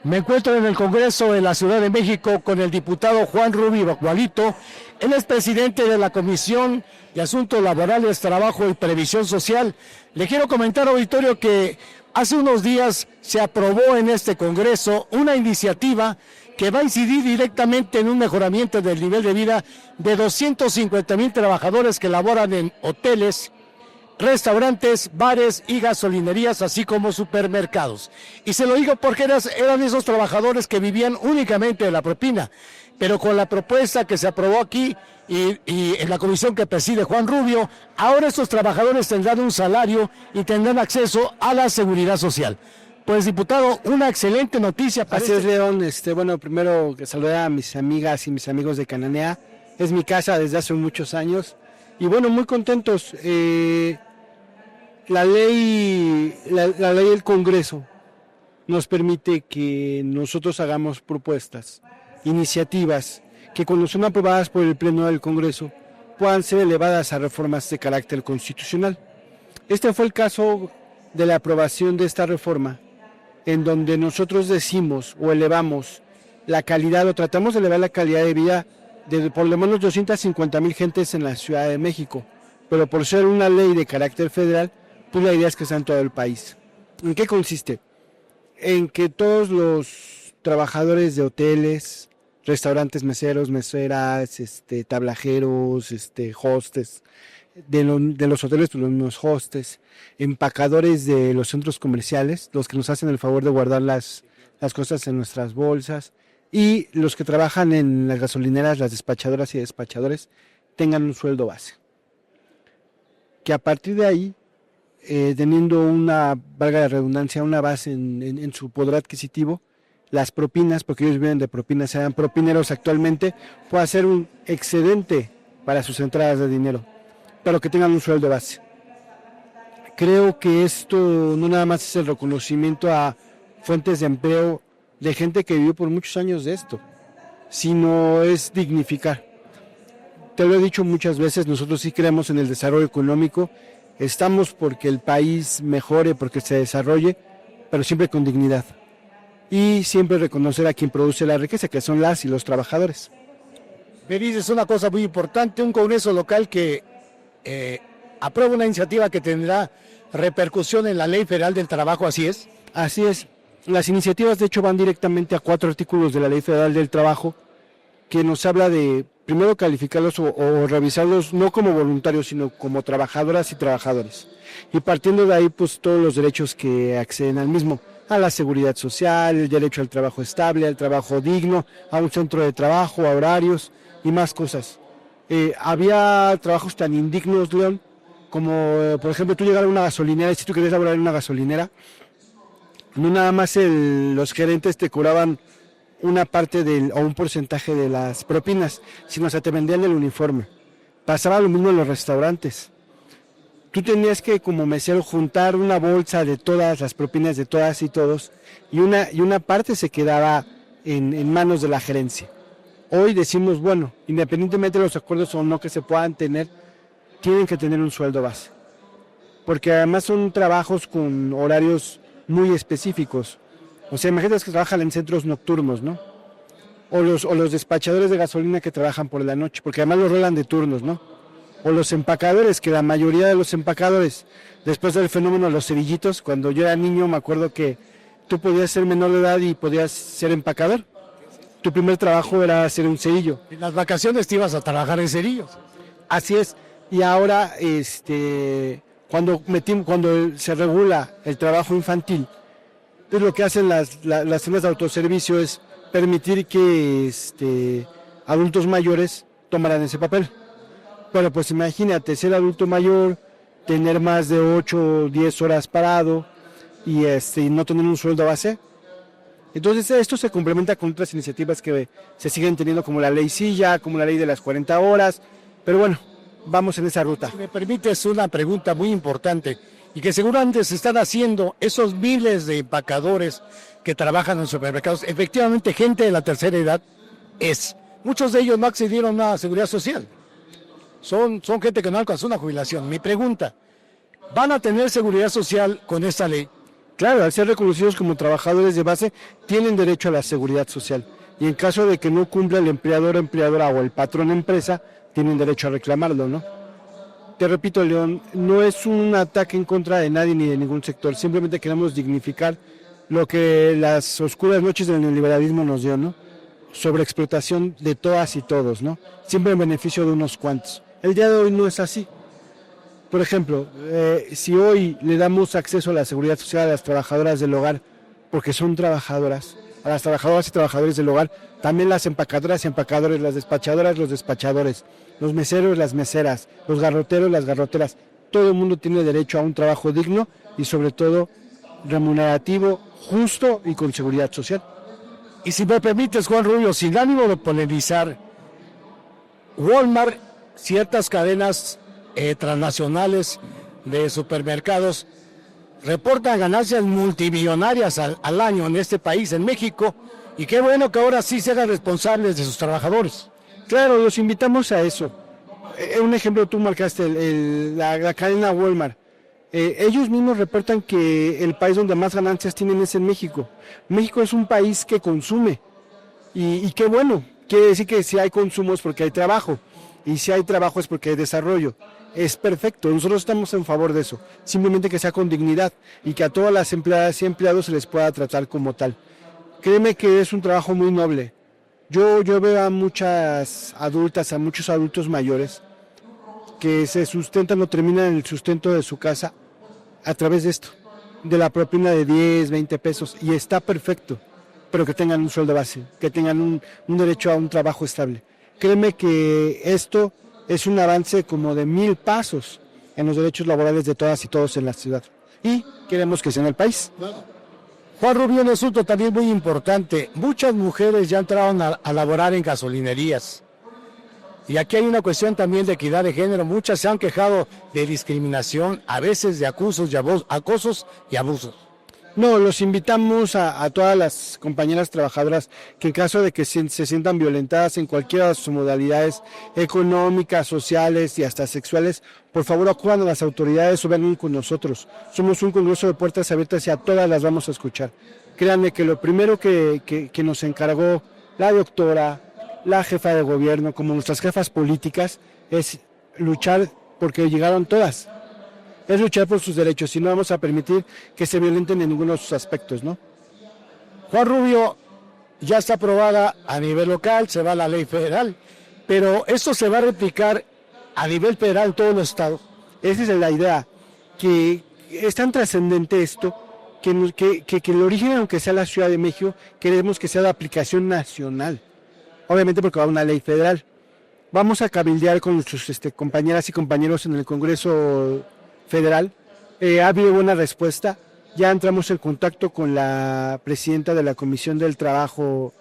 Me encuentro en el Congreso de la Ciudad de México con el diputado Juan Rubio Bacualito. Él es presidente de la Comisión de Asuntos Laborales, Trabajo y Previsión Social. Le quiero comentar, auditorio, que hace unos días se aprobó en este Congreso una iniciativa que va a incidir directamente en un mejoramiento del nivel de vida de 250,000 trabajadores que laboran en hoteles, restaurantes, bares y gasolinerías, así como supermercados. Y se lo digo porque eran esos trabajadores que vivían únicamente de la propina, pero con la propuesta que se aprobó aquí y en la comisión que preside Juan Rubio, ahora estos trabajadores tendrán un salario y tendrán acceso a la seguridad social. Pues, diputado, una excelente noticia para Así es, León. Bueno, primero que saludar a mis amigas y mis amigos de Cananea. Es mi casa desde hace muchos años. Y bueno, muy contentos. La ley del Congreso nos permite que nosotros hagamos propuestas, iniciativas, que cuando son aprobadas por el Pleno del Congreso puedan ser elevadas a reformas de carácter constitucional. Este fue el caso de la aprobación de esta reforma, en donde nosotros decimos o elevamos la calidad, o tratamos de elevar la calidad de vida de por lo menos 250,000 gentes en la Ciudad de México, pero por ser una ley de carácter federal, pues la idea es que sea en todo el país. ¿En qué consiste? En que todos los trabajadores de hoteles, restaurantes, meseros, meseras, tablajeros, hostes, de los hoteles, pues los mismos hostes, empacadores de los centros comerciales, los que nos hacen el favor de guardar las cosas en nuestras bolsas, y los que trabajan en las gasolineras, las despachadoras y despachadores, tengan un sueldo base. Que a partir de ahí, teniendo valga la redundancia, una base en su poder adquisitivo, las propinas, porque ellos viven de propinas, sean propineros actualmente, pueda ser un excedente para sus entradas de dinero, pero que tengan un sueldo base. Creo que esto no nada más es el reconocimiento a fuentes de empleo de gente que vivió por muchos años de esto, sino es dignificar. Te lo he dicho muchas veces, nosotros sí creemos en el desarrollo económico, estamos porque el país mejore, porque se desarrolle, pero siempre con dignidad. Y siempre reconocer a quien produce la riqueza, que son las y los trabajadores. Me dices una cosa muy importante, un Congreso local que aprueba una iniciativa que tendrá repercusión en la Ley Federal del Trabajo, ¿así es? Así es. Las iniciativas, de hecho, van directamente a 4 artículos de la Ley Federal del Trabajo, que nos habla de, primero, calificarlos o revisarlos no como voluntarios, sino como trabajadoras y trabajadores. Y partiendo de ahí, pues todos los derechos que acceden al mismo, a la seguridad social, el derecho al trabajo estable, al trabajo digno, a un centro de trabajo, a horarios y más cosas. Había trabajos tan indignos, León, como, por ejemplo, tú llegar a una gasolinera, y si tú querías laborar en una gasolinera, no nada más los gerentes te cobraban una parte o un porcentaje de las propinas, sino hasta te vendían el uniforme. Pasaba lo mismo en los restaurantes. Tú tenías que, como mesero, juntar una bolsa de todas las propinas de todas y todos, y una parte se quedaba en manos de la gerencia. Hoy decimos, bueno, independientemente de los acuerdos o no que se puedan tener, tienen que tener un sueldo base. Porque además son trabajos con horarios muy específicos. O sea, imagínate que trabajan en centros nocturnos, ¿no? O los despachadores de gasolina que trabajan por la noche, porque además los rolan de turnos, ¿no? O los empacadores, que la mayoría de los empacadores, después del fenómeno de los cerillitos, cuando yo era niño me acuerdo que tú podías ser menor de edad y podías ser empacador. Tu primer trabajo era hacer un cerillo. En las vacaciones te ibas a trabajar en cerillos. Así es. Y ahora, cuando se regula el trabajo infantil, pues lo que hacen las tiendas de autoservicio es permitir que adultos mayores tomaran ese papel. Pero pues imagínate, ser adulto mayor, tener más de 8 o 10 horas parado y no tener un sueldo base. Entonces esto se complementa con otras iniciativas que se siguen teniendo, como la ley Silla, como la ley de las 40 horas, pero bueno, vamos en esa ruta. Si me permites una pregunta muy importante, y que seguramente se están haciendo esos miles de empacadores que trabajan en supermercados, efectivamente gente de la tercera edad muchos de ellos no accedieron a la seguridad social, son gente que no alcanzó una jubilación. Mi pregunta, ¿van a tener seguridad social con esta ley? Claro, al ser reconocidos como trabajadores de base, tienen derecho a la seguridad social. Y en caso de que no cumpla el empleador o empleadora o el patrón empresa, tienen derecho a reclamarlo, ¿no? Te repito, León, no es un ataque en contra de nadie ni de ningún sector, simplemente queremos dignificar lo que las oscuras noches del neoliberalismo nos dio, ¿no? Sobreexplotación de todas y todos, ¿no? Siempre en beneficio de unos cuantos. El día de hoy no es así. Por ejemplo, si hoy le damos acceso a la seguridad social a las trabajadoras del hogar, porque son trabajadoras, a las trabajadoras y trabajadores del hogar, también las empacadoras y empacadores, las despachadoras, los despachadores, los meseros, las meseras, los garroteros, las garroteras, todo el mundo tiene derecho a un trabajo digno y sobre todo remunerativo, justo y con seguridad social. Y si me permites, Juan Rubio, sin ánimo de polemizar, Walmart, ciertas cadenas transnacionales de supermercados reportan ganancias multimillonarias al año en este país, en México, y qué bueno que ahora sí se hagan responsables de sus trabajadores. Claro, los invitamos a eso. Un ejemplo, tú marcaste la cadena Walmart. Ellos mismos reportan que el país donde más ganancias tienen es en México. México es un país que consume y qué bueno, quiere decir que si hay consumo es porque hay trabajo y si hay trabajo es porque hay desarrollo. Es perfecto, nosotros estamos en favor de eso, simplemente que sea con dignidad y que a todas las empleadas y empleados se les pueda tratar como tal. Créeme que es un trabajo muy noble. Yo veo a muchas adultas, a muchos adultos mayores que se sustentan o terminan el sustento de su casa a través de esto, de la propina de 10, 20 pesos, y está perfecto, pero que tengan un sueldo base, que tengan un derecho a un trabajo estable. Créeme que esto es un avance como de 1000 pasos en los derechos laborales de todas y todos en la ciudad. Y queremos que sea en el país. Juan Rubio, un asunto también muy importante. Muchas mujeres ya entraron a laborar en gasolinerías. Y aquí hay una cuestión también de equidad de género. Muchas se han quejado de discriminación, a veces de acosos y abusos. No, los invitamos a todas las compañeras trabajadoras que en caso de que se sientan violentadas en cualquiera de sus modalidades económicas, sociales y hasta sexuales, por favor acudan a las autoridades o vengan con nosotros. Somos un congreso de puertas abiertas y a todas las vamos a escuchar. Créanme que lo primero que nos encargó la doctora, la jefa de gobierno, como nuestras jefas políticas, es luchar porque llegaron todas. Es luchar por sus derechos y no vamos a permitir que se violenten en ninguno de sus aspectos, ¿no? Juan Rubio, ya está aprobada a nivel local, se va a la ley federal, pero esto se va a replicar a nivel federal en todos los estados. Esa es la idea, que es tan trascendente esto, que el origen, aunque sea la Ciudad de México, queremos que sea de aplicación nacional, obviamente porque va a una ley federal. Vamos a cabildear con nuestros compañeras y compañeros en el Congreso Federal. Ha habido buena respuesta. Ya entramos en contacto con la presidenta de la Comisión del Trabajo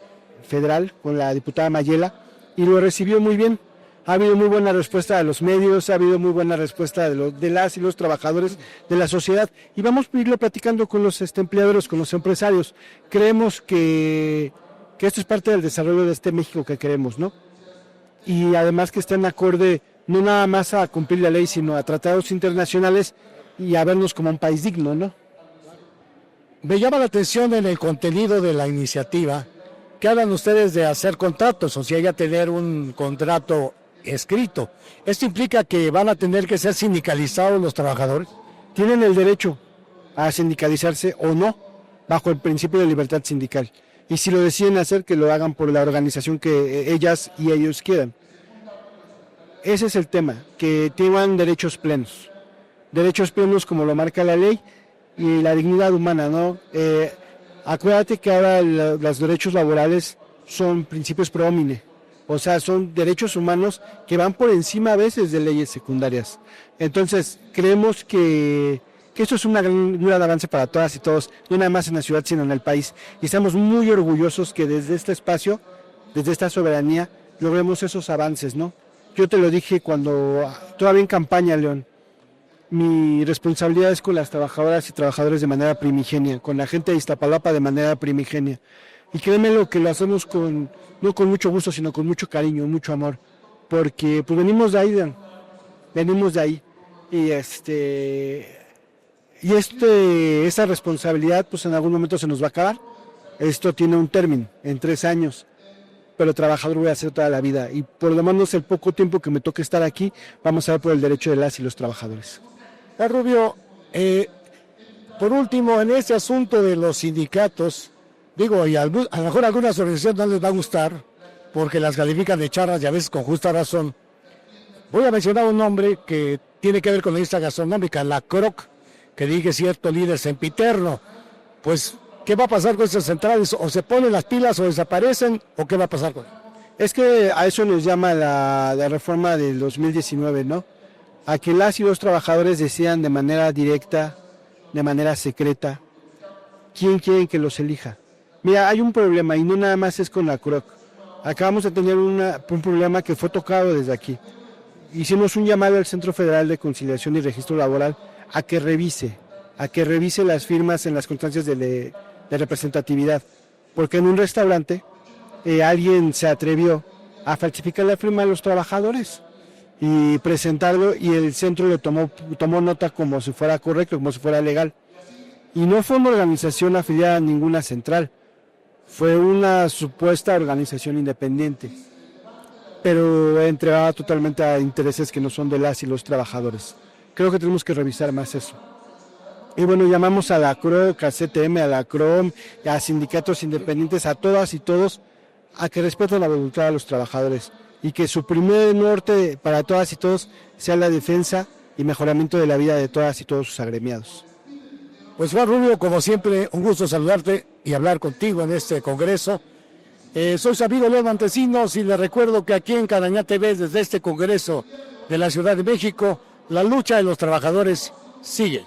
Federal, con la diputada Mayela, y lo recibió muy bien. Ha habido muy buena respuesta de los medios, ha habido muy buena respuesta de las y los trabajadores de la sociedad, y vamos a irlo platicando con los empleadores, con los empresarios. Creemos que esto es parte del desarrollo de este México que queremos, ¿no? Y además que está en acorde no nada más a cumplir la ley, sino a tratados internacionales y a vernos como un país digno, ¿no? Me llama la atención en el contenido de la iniciativa que hablan ustedes de hacer contratos, o sea, ya tener un contrato escrito. ¿Esto implica que van a tener que ser sindicalizados los trabajadores? Tienen el derecho a sindicalizarse o no, bajo el principio de libertad sindical. Y si lo deciden hacer, que lo hagan por la organización que ellas y ellos quieran. Ese es el tema, que tengan derechos plenos como lo marca la ley y la dignidad humana, ¿no? Acuérdate que ahora los derechos laborales son principios pro homine, o sea, son derechos humanos que van por encima a veces de leyes secundarias. Entonces, creemos que esto es un gran avance para todas y todos, no nada más en la ciudad, sino en el país. Y estamos muy orgullosos que desde este espacio, desde esta soberanía, logremos esos avances, ¿no? Yo te lo dije cuando todavía en campaña, León, mi responsabilidad es con las trabajadoras y trabajadores de manera primigenia, con la gente de Iztapalapa de manera primigenia. Y créeme lo que lo hacemos no con mucho gusto, sino con mucho cariño, mucho amor, porque pues venimos de ahí, León, venimos de ahí. Y Y esa responsabilidad pues en algún momento se nos va a acabar. Esto tiene un término, en 3 años, pero trabajador voy a hacer toda la vida. Y por lo menos el poco tiempo que me toque estar aquí, vamos a ver por el derecho de las y los trabajadores. Rubio, por último, en este asunto de los sindicatos, digo, y a lo mejor a algunas organizaciones no les va a gustar, porque las califican de charras y a veces con justa razón. Voy a mencionar un nombre que tiene que ver con la industria gastronómica, la CROC, que dirige cierto líder sempiterno. Pues, ¿qué va a pasar con estas centrales? ¿O se ponen las pilas o desaparecen? ¿O qué va a pasar con ellas? Es que a eso nos llama la reforma del 2019, ¿no? A que las y los trabajadores decidan de manera directa, de manera secreta, quién quieren que los elija. Mira, hay un problema y no nada más es con la CROC. Acabamos de tener un problema que fue tocado desde aquí. Hicimos un llamado al Centro Federal de Conciliación y Registro Laboral a que revise las firmas en las constancias de representatividad, porque en un restaurante alguien se atrevió a falsificar la firma de los trabajadores y presentarlo, y el centro le tomó nota como si fuera correcto, como si fuera legal. Y no fue una organización afiliada a ninguna central, fue una supuesta organización independiente, pero entregada totalmente a intereses que no son de las y los trabajadores. Creo que tenemos que revisar más eso. Y bueno, llamamos a la CROC, a CTM, a la CROM, a sindicatos independientes, a todas y todos, a que respeten la voluntad de los trabajadores y que su primer norte para todas y todos sea la defensa y mejoramiento de la vida de todas y todos sus agremiados. Pues Juan Rubio, como siempre, un gusto saludarte y hablar contigo en este congreso. Soy su amigo León Montesinos y le recuerdo que aquí en Carañá TV, desde este congreso de la Ciudad de México, la lucha de los trabajadores sigue.